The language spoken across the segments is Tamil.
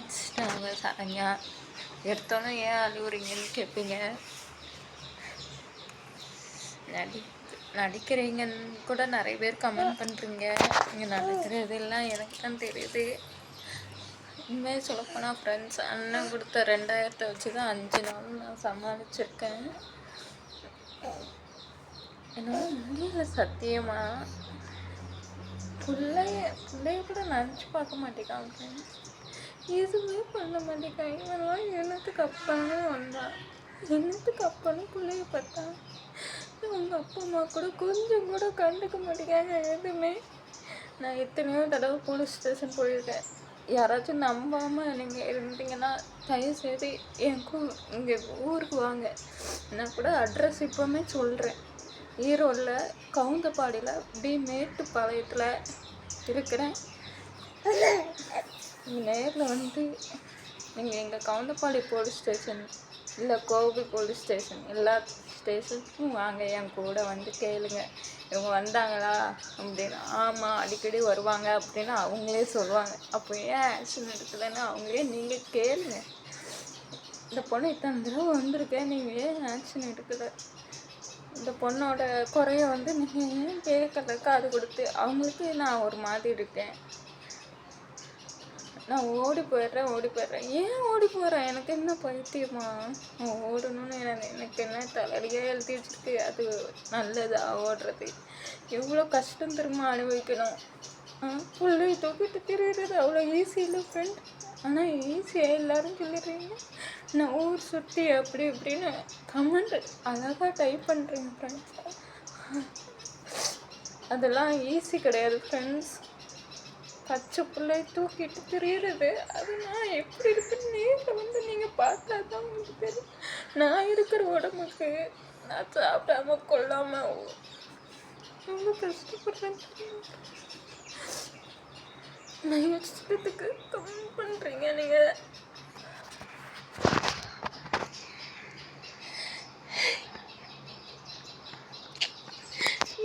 ஃப்ரெண்ட்ஸ், நான் சரண்யா. எடுத்தோன்னே ஏன் அழுவுறீங்கன்னு கேட்பீங்க. நடிக்கிறீங்கன்னு கூட நிறைய பேர் கமெண்ட் பண்ணுறீங்க. நீங்கள் நடிக்கிறதெல்லாம் எனக்கு தான் தெரியுது. உண்மையாக சொல்லப்போனால் ஃப்ரெண்ட்ஸ், அண்ணன் கொடுத்த 2000 வச்சு தான் 5 நாள் நான் சமாளிச்சிருக்கேன். என்னால் முடியல சத்தியமாக. பிள்ளைய கூட நினச்சி பார்க்க மாட்டேங்கான் ஃப்ரெண்ட்ஸ். எதுவுமே பண்ண மாட்டேங்கான். இவெல்லாம் என்னத்துக்கு அப்பான்னு வந்தான், என்னத்துக்கு அப்பான்னு பிள்ளைய பார்த்தான். உங்கள் அப்பா அம்மா கூட கொஞ்சம் கூட கண்டுக்க மாட்டேங்காங்க எதுவுமே. நான் எத்தனையோ தடவை போலீஸ் ஸ்டேஷன் போயிருக்கேன். யாராச்சும் நம்பாமல் நீங்கள் இருந்தீங்கன்னா தயவுசெய்து இங்கே ஊருக்கு வாங்க. நான் கூட அட்ரஸ் இப்போவுமே சொல்கிறேன். ஈரோடில் கவுந்தப்பாடியில் இப்படி மேட்டுப்பாளையத்தில் இருக்கிறேன். நீங்கள் நேரில் வந்து நீங்கள் எங்கள் கவுந்தப்பாடி போலீஸ் ஸ்டேஷன் இல்லை கோவில் போலீஸ் ஸ்டேஷன் எல்லா ஸ்டேஷனுக்கும் வாங்க. என் கூட வந்து கேளுங்க, இவங்க வந்தாங்களா அப்படின்னு. ஆமாம், அடிக்கடி வருவாங்க அப்படின்னு அவங்களே சொல்லுவாங்க. அப்போ ஏன் ஆக்ஷன் எடுக்கலைன்னு அவங்களே நீங்கள் கேளுங்க. இந்த பொண்ணு இத்தனை தடவை வந்திருக்கேன், நீங்கள் ஏன் ஆக்ஷன் எடுக்கலை? இந்த பொண்ணோட குறைய வந்து நீங்கள் ஏன் கேட்கல காது கொடுத்து? அவங்களுக்கு நான் ஒரு மாதிரி இருக்கேன். நான் ஓடி போயிடுறேன். ஏன் ஓடி போகிறேன்? எனக்கு என்ன பைத்தியமா? ஓடணும்னு எனக்கு என்ன தலையிலேயே எழுதி வச்சுருக்கு. அது நல்லதா ஓடுறது? எவ்வளோ கஷ்டம் திரும்ப அனுபவிக்கணும். பிள்ளைய தூக்கிட்டு திரிகிறது அவ்வளோ ஈஸி இல்லை ஃப்ரெண்ட். ஆனால் ஈஸியாக எல்லோரும் சொல்லிடுறீங்க. நான் ஊர் சுற்றி அப்படி இப்படின்னு கமெண்ட் அழகாக டைப் பண்ணுறீங்க ஃப்ரெண்ட்ஸ். அதெல்லாம் ஈஸி கிடையாது ஃப்ரெண்ட்ஸ். பச்சை பிள்ளைய தூக்கிட்டு திரியிறது அது நான் எப்படி இருக்குன்னு நேரில் வந்து நீங்கள் பார்த்தா தான் உங்களுக்கு தெரியும். நான் இருக்கிற உடம்புக்கு நான் சாப்பிடாம கொள்ளாமல் ரொம்ப கஷ்டப்படுறேன். நான் இஷ்டத்துக்கு கமெண்ட் பண்ணுறீங்க நீங்கள்.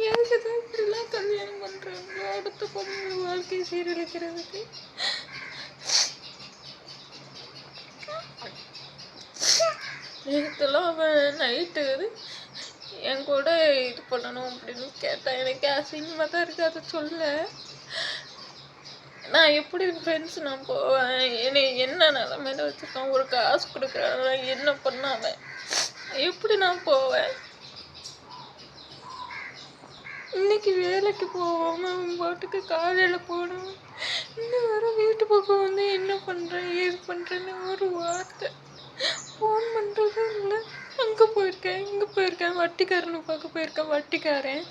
எனக்கு தான் இப்படிலாம் கல்யாணம் பண்ணுறாங்களோ அடுத்த பொண்ணு வாழ்க்கையை சீரழிக்கிறதுக்கு. நேற்றுலாம் அவன் நைட்டு என் கூட இது பண்ணணும் அப்படின்னு கேட்டான். எனக்கு அசிங்கமாக தான் இருக்குது அதை சொல்ல. நான் எப்படி ஃப்ரெண்ட்ஸ் நான் போவேன்? என்னை என்ன நிலமையில வச்சுருக்கான்? ஒரு காசு கொடுக்குறான், என்ன பண்ணாம எப்படி நான் போவேன்? இன்னைக்கு வேலைக்கு போகாமல் அவன் பாட்டுக்கு காலையில் போனோம். இன்னும் வர வீட்டு பக்கம் வந்து என்ன பண்ணுறேன் ஏது பண்ணுறேன்னு ஒரு வார்த்தை ஃபோன் பண்ணுறதும் இல்லை. அங்கே போயிருக்கேன் இங்கே போயிருக்கேன், வட்டிக்காரனை பார்க்க போயிருக்கேன். வட்டிக்காரன்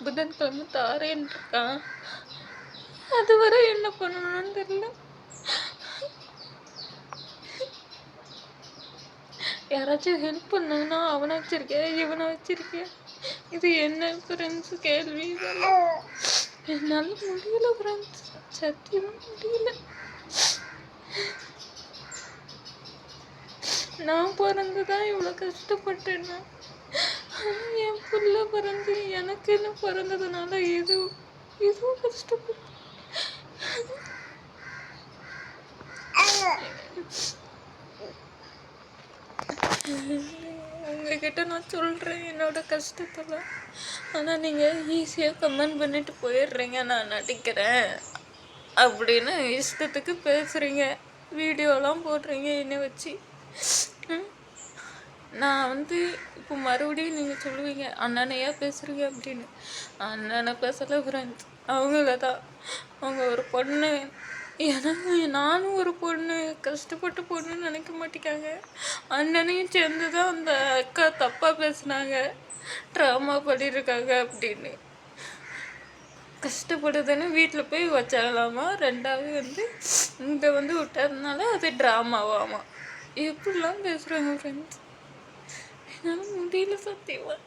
புதன்கிழமை தாரேன்னு இருக்கான். அதுவரை என்ன பண்ணணும்னு தெரியல. யாராச்சும் ஹெல்ப் பண்ணாங்கன்னா அவனை வச்சிருக்கேன் இவனை வச்சிருக்கேன். இது என்ன ஃப்ரெண்ட்ஸ் கேள்வி? என்னால் முடியல ஃப்ரெண்ட்ஸ், சத்தியமாக முடியல. நான் பிறந்து தான் இவ்வளோ கஷ்டப்பட்டேன்னா, என் பிள்ளை பிறந்து எனக்கு என்ன பிறந்ததுனால இதுவும் கஷ்டப்பட்டு. உங்ககிட்ட நான் சொல்கிறேன் என்னோட கஷ்டத்தெல்லாம். ஆனால் நீங்கள் ஈஸியாக கமெண்ட் பண்ணிட்டு போயிடுறீங்க. நான் நடிக்கிறேன் அப்படின்னு இஷ்டத்துக்கு பேசுகிறீங்க, வீடியோலாம் போடுறீங்க என்னை வச்சு. நான் வந்து இப்போ மறுபடியும் நீங்கள் சொல்லுவீங்க அண்ணனையா பேசுகிறீங்க அப்படின்னு. அண்ணனை பேசலை ஃப்ரெண்ட்ஸ், அவங்கள தான். அவங்க ஒரு பொண்ணு, எனக்கு நானும் ஒரு பொண்ணு, கஷ்டப்பட்ட பொண்ணுன்னு நினைக்க மாட்டேங்காங்க. அண்ணனையும் சேர்ந்து தான் அந்த அக்கா தப்பாக பேசுனாங்க, ட்ராமா பண்ணியிருக்காங்க அப்படின்னு. கஷ்டப்படுதுன்னு வீட்டில் போய் வச்சிடலாமா, ரெண்டாவது வந்து இங்கே வந்து விட்டதுனால அது ட்ராமாவாமா. எப்படிலாம் பேசுகிறாங்க ஃப்ரெண்ட்ஸ், என்னால் முடியல சத்தியமாக.